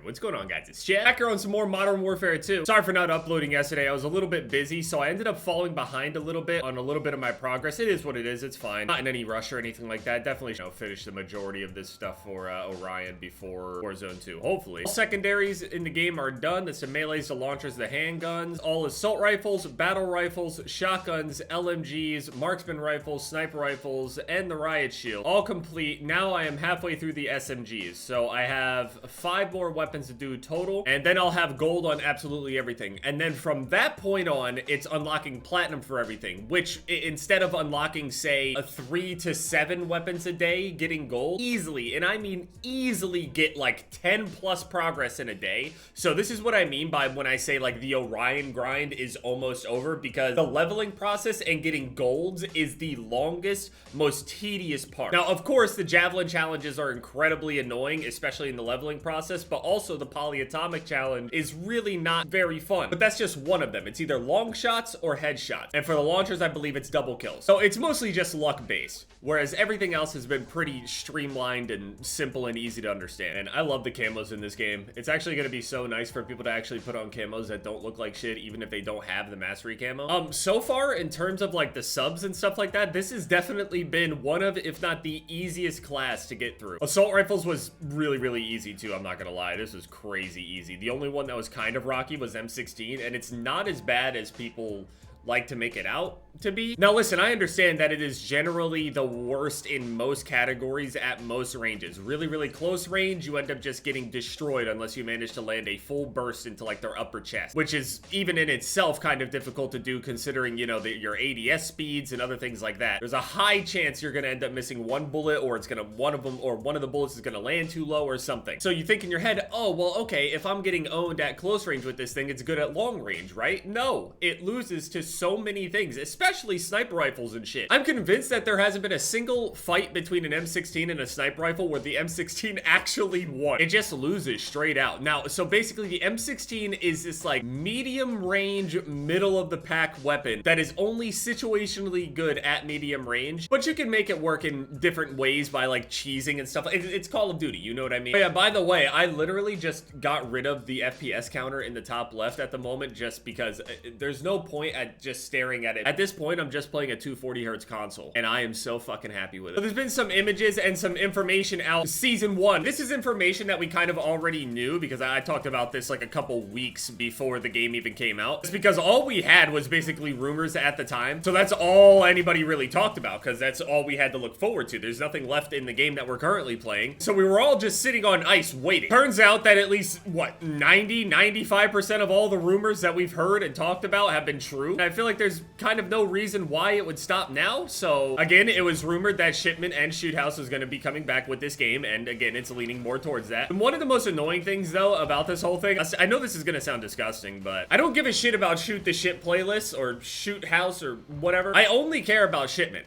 Alright, what's going on, guys? It's Chad. Back here on some more Modern Warfare 2. Sorry for not uploading yesterday. I was a little bit busy, so I ended up falling behind a little bit on a little bit of my progress. It is what it is. It's fine. Not in any rush or anything like that. Definitely, finish the majority of this stuff for Orion before Warzone 2. Hopefully. All secondaries in the game are done. That's the melees, the launchers, the handguns. All assault rifles, battle rifles, shotguns, LMGs, marksman rifles, sniper rifles, and the riot shield. All complete. Now I am halfway through the SMGs. So I have 5 more weapons to do total, and then I'll have gold on absolutely everything. And then from that point on, it's unlocking platinum for everything, which instead of unlocking, say, 3 to 7 weapons a day, getting gold, easily, and I mean easily, get like 10 plus progress in a day. So this is what I mean by when I say like the Orion grind is almost over, because the leveling process and getting golds is the longest, most tedious part. Now, of course, the javelin challenges are incredibly annoying, especially in the leveling process, but also the polyatomic challenge is really not very fun. But that's just one of them. It's either long shots or headshots. And for the launchers, I believe it's double kills. So it's mostly just luck based, whereas everything else has been pretty streamlined and simple and easy to understand. And I love the camos in this game. It's actually going to be so nice for people to actually put on camos that don't look like shit, even if they don't have the mastery camo. So far, in terms of like the subs and stuff like that, this has definitely been one of, if not the easiest class to get through. Assault rifles was really easy too, I'm not gonna lie. This was crazy easy. The only one that was kind of rocky was M16, and it's not as bad as people like to make it out to be. Now listen, I understand that it is generally the worst in most categories at most ranges. Really close range, you end up just getting destroyed unless you manage to land a full burst into like their upper chest, which is even in itself kind of difficult to do, considering, you know, your ADS speeds and other things like that. There's a high chance you're gonna end up missing one bullet, or it's gonna, one of the bullets is gonna land too low or something. So you think in your head, oh well, okay, if I'm getting owned at close range with this thing, it's good at long range, right? No, it loses to so many things, especially sniper rifles and shit. I'm convinced that there hasn't been a single fight between an M16 and a sniper rifle where the M16 actually won. It just loses straight out. Now, so basically the M16 is this like medium range, middle of the pack weapon that is only situationally good at medium range, but you can make it work in different ways by like cheesing and stuff. It's Call of Duty, you know what I mean? But yeah, by the way, I literally just got rid of the FPS counter in the top left at the moment, just because there's no point at just staring at it. At this point, I'm just playing a 240 hertz console, and I am so fucking happy with it. So there's been some images and some information out. Season 1. This is information that we kind of already knew, because I talked about this like a couple weeks before the game even came out. It's because all we had was basically rumors at the time. So that's all anybody really talked about, because that's all we had to look forward to. There's nothing left in the game that we're currently playing. So we were all just sitting on ice waiting. Turns out that at least, what, 95% of all the rumors that we've heard and talked about have been true. And I feel like there's kind of no reason why it would stop now. So again, it was rumored that Shipment and Shoot House was going to be coming back with this game, and again, it's leaning more towards that. And one of the most annoying things though about this whole thing, I know this is going to sound disgusting, but I don't give a shit about Shoot the Ship playlists or Shoot House or whatever. I only care about Shipment.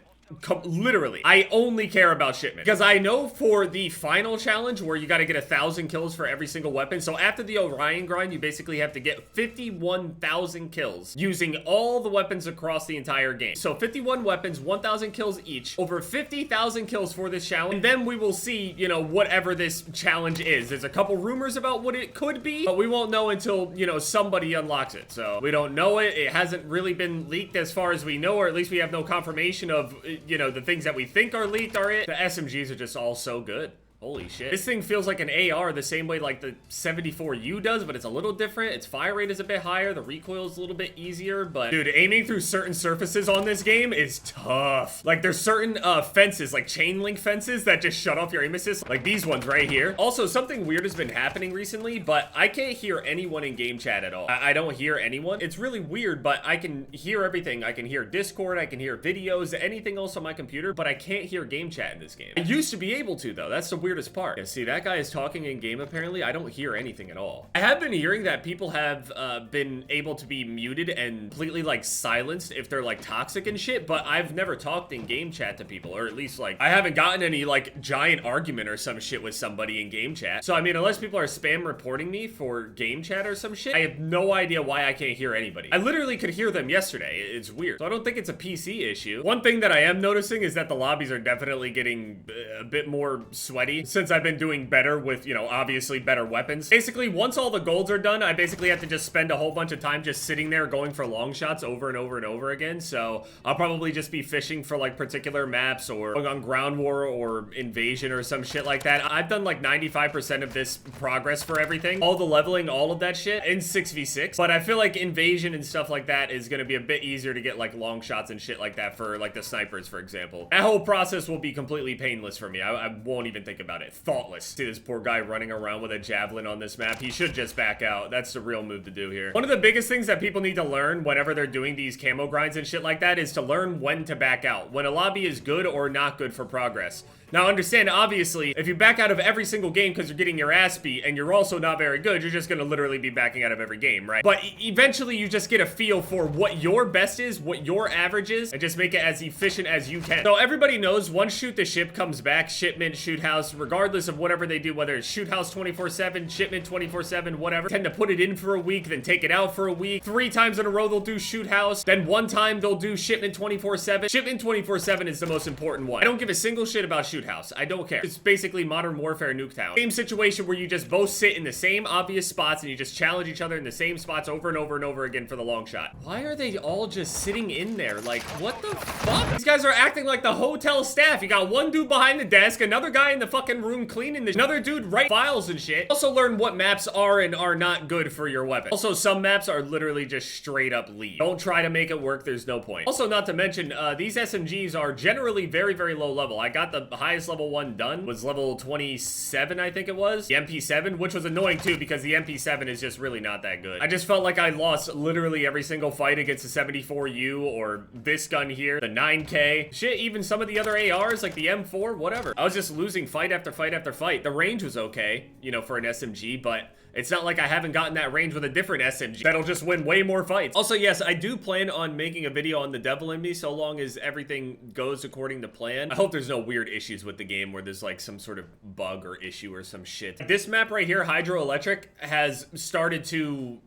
Literally, I only care about Shipment, because I know for the final challenge where you got to get 1,000 kills for every single weapon. So after the Orion grind, you basically have to get 51,000 kills using all the weapons across the entire game. So 51 weapons, 1,000 kills each, over 50,000 kills for this challenge. And then we will see, you know, whatever this challenge is. There's a couple rumors about what it could be, but we won't know until, you know, somebody unlocks it. So we don't know it. It hasn't really been leaked as far as we know, or at least we have no confirmation of, you know, the things that we think are leaked are it. The SMGs are just all so good. Holy shit. This thing feels like an AR the same way like the 74U does, but it's a little different. Its fire rate is a bit higher. The recoil is a little bit easier, but dude, aiming through certain surfaces on this game is tough. Like there's certain fences, like chain link fences, that just shut off your aim assist, like these ones right here. Also, something weird has been happening recently, but I can't hear anyone in game chat at all. I don't hear anyone. It's really weird, but I can hear everything. I can hear Discord, I can hear videos, anything else on my computer, but I can't hear game chat in this game. I used to be able to though. That's the weird part. Yeah, see, that guy is talking in game apparently. I don't hear anything at all. I have been hearing that people have been able to be muted and completely like silenced if they're like toxic and shit, but I've never talked in game chat to people, or at least like I haven't gotten any like giant argument or some shit with somebody in game chat. So I mean, unless people are spam reporting me for game chat or some shit, I have no idea why I can't hear anybody. I literally could hear them yesterday. It's weird. So I don't think it's a PC issue. One thing that I am noticing is that the lobbies are definitely getting a bit more sweaty. lately, since I've been doing better with, you know, obviously better weapons. Basically, once all the golds are done, I basically have to just spend a whole bunch of time just sitting there going for long shots over and over and over again. So I'll probably just be fishing for like particular maps or going on ground war or invasion or some shit like that. I've done like 95% of this progress for everything, all the leveling, all of that shit in 6v6. But I feel like invasion and stuff like that is going to be a bit easier to get like long shots and shit like that for like the snipers, for example. That whole process will be completely painless for me. I won't even think about it. Thoughtless. See this poor guy running around with a javelin on this map. He should just back out. That's the real move to do here. One of the biggest things that people need to learn whenever they're doing these camo grinds and shit like that is to learn when to back out, when a lobby is good or not good for progress. Now understand, obviously, if you back out of every single game because you're getting your ass beat and you're also not very good, you're just gonna literally be backing out of every game, right? But eventually you just get a feel for what your best is, what your average is, and just make it as efficient as you can. So everybody knows once Shoot the Ship comes back, Shipment, Shoot House, regardless of whatever they do, whether it's Shoot House 24/7, Shipment 24/7, whatever, tend to put it in for a week, then take it out for a week. 3 times in a row they'll do Shoot House, then 1 time they'll do Shipment 24/7. Shipment 24/7 is the most important one. I don't give a single shit about Shoot House. I don't care. It's basically Modern Warfare Nuketown. Same situation where you just both sit in the same obvious spots and you just challenge each other in the same spots over and over and over again for the long shot. Why are they all just sitting in there? Like, what the fuck? These guys are acting like the hotel staff. You got one dude behind the desk, another guy in the fucking room cleaning this, another dude writing files and shit. Also learn what maps are and are not good for your weapon. Also, some maps are literally just straight up leave. Don't try to make it work. There's no point. Also, not to mention, these SMGs are generally very, very low level. I got the highest level one done, was level 27, I think it was. The MP7, which was annoying too, because the MP7 is just really not that good. I just felt like I lost literally every single fight against the 74U or this gun here, the 9K. Shit, even some of the other ARs, like the M4, whatever. I was just losing fight after fight after fight. The range was okay, you know, for an SMG, but it's not like I haven't gotten that range with a different SMG that'll just win way more fights. Also, yes, I do plan on making a video on the Devil in Me so long as everything goes according to plan. I hope there's no weird issues with the game where there's like some sort of bug or issue or some shit. This map right here, Hydroelectric, has started to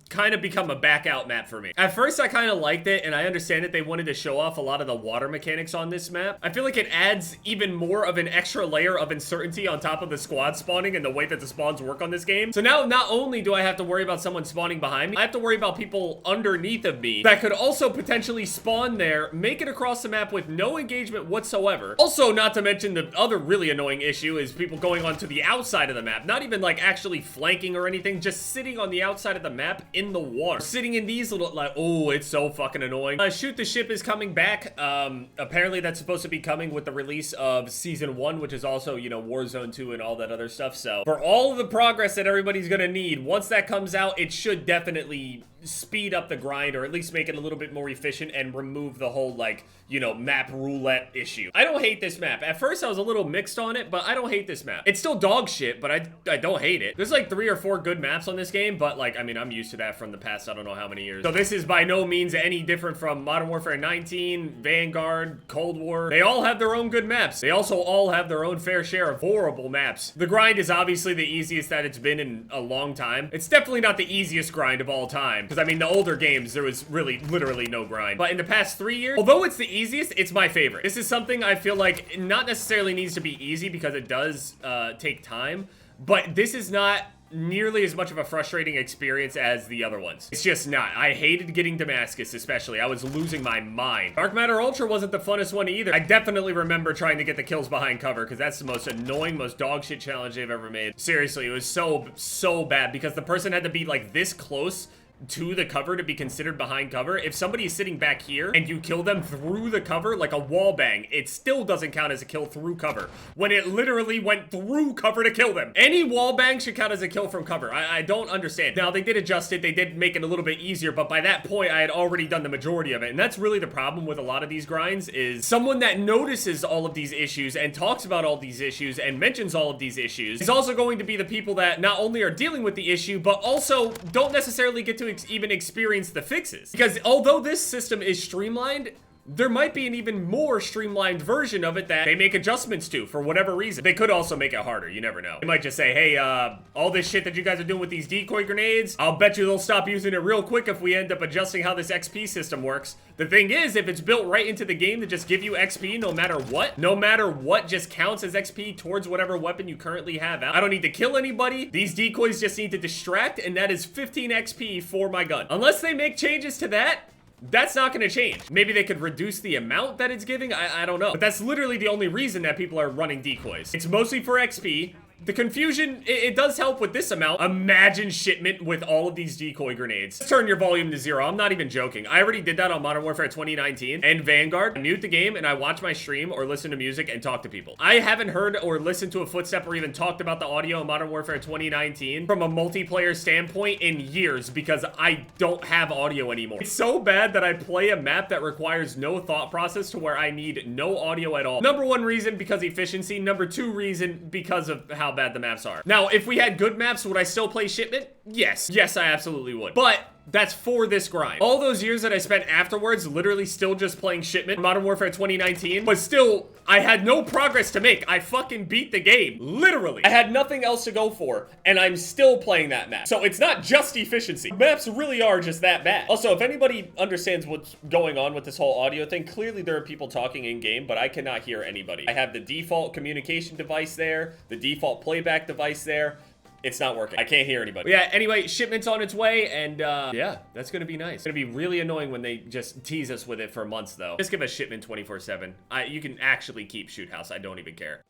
kind of become a back out map for me. At first I kind of liked it, and I understand that they wanted to show off a lot of the water mechanics on this map. I feel like it adds even more of an extra layer of uncertainty on top of the squad spawning and the way that the spawns work on this game. So now not only do I have to worry about someone spawning behind me, I have to worry about people underneath of me that could also potentially spawn there, make it across the map with no engagement whatsoever. Also, not to mention the other really annoying issue is people going onto the outside of the map, not even like actually flanking or anything, just sitting on the outside of the map in the water, sitting in these little, like, oh, it's so fucking annoying. Shoot the Ship is coming back. Apparently that's supposed to be coming with the release of season 1, which is also, you know, Warzone 2 and all that other stuff. So for all of the progress that everybody's gonna need, once that comes out, it should definitely speed up the grind, or at least make it a little bit more efficient and remove the whole, like, you know, map roulette issue. I don't hate this map. At first I was a little mixed on it, but I don't hate this map. It's still dog shit, but I don't hate it. There's like 3 or 4 good maps on this game, but like, I mean, I'm used to that from the past I don't know how many years. So this is by no means any different from Modern Warfare 19, Vanguard, Cold War. They all have their own good maps. They also all have their own fair share of horrible maps. The grind is obviously the easiest that it's been in a long time. It's definitely not the easiest grind of all time, because I mean, the older games, there was really literally no grind. But in the past 3 years, although it's the easiest, it's my favorite. This is something I feel like not necessarily needs to be easy, because it does take time, but this is not nearly as much of a frustrating experience as the other ones. It's just not. I hated getting Damascus, especially. I was losing my mind. Dark Matter Ultra wasn't the funnest one either. I definitely remember trying to get the kills behind cover, because that's the most annoying, most dog shit challenge they've ever made. Seriously, it was so bad, because the person had to be like this close to the cover to be considered behind cover. If somebody is sitting back here and you kill them through the cover, like a wall bang, it still doesn't count as a kill through cover, when it literally went through cover to kill them. Any wall bang should count as a kill from cover. I don't understand. Now, they did adjust it, they did make it a little bit easier, but by that point, I had already done the majority of it, and that's really the problem with a lot of these grinds, is someone that notices all of these issues and talks about all these issues and mentions all of these issues is also going to be the people that not only are dealing with the issue, but also don't necessarily get to even experience the fixes. Because although this system is streamlined, there might be an even more streamlined version of it that they make adjustments to for whatever reason. They could also make it harder. You never know. They might just say, hey, all this shit that you guys are doing with these decoy grenades, I'll bet you they'll stop using it real quick if we end up adjusting how this XP system works. The thing is, if it's built right into the game to just give you XP no matter what just counts as XP towards whatever weapon you currently have out. I don't need to kill anybody. These decoys just need to distract, and that is 15 XP for my gun. Unless they make changes to that, that's not gonna change. Maybe they could reduce the amount that it's giving. I don't know. But that's literally the only reason that people are running decoys. It's mostly for XP. The confusion, it does help with this amount. Imagine shipment with all of these decoy grenades. Turn your volume to 0. I'm not even joking. I already did that on Modern Warfare 2019 and Vanguard. I mute the game and I watch my stream or listen to music and talk to people. I haven't heard or listened to a footstep or even talked about the audio in Modern Warfare 2019 from a multiplayer standpoint in years because I don't have audio anymore. It's so bad that I play a map that requires no thought process to where I need no audio at all. Number 1 reason, because efficiency. Number 2 reason, because of how bad the maps are. Now, if we had good maps, would I still play Shipment? Yes. Yes, I absolutely would. But that's for this grind. All those years that I spent afterwards literally still just playing Shipment, Modern Warfare 2019, but still, I had no progress to make. I fucking beat the game. Literally. I had nothing else to go for, and I'm still playing that map. So it's not just efficiency. Maps really are just that bad. Also, if anybody understands what's going on with this whole audio thing, clearly there are people talking in-game, but I cannot hear anybody. I have the default communication device there, the default playback device there. It's not working. I can't hear anybody. But yeah, anyway, Shipment's on its way, and yeah, that's gonna be nice. It's gonna be really annoying when they just tease us with it for months, though. Just give us Shipment 24/7. You can actually keep Shoot House. I don't even care.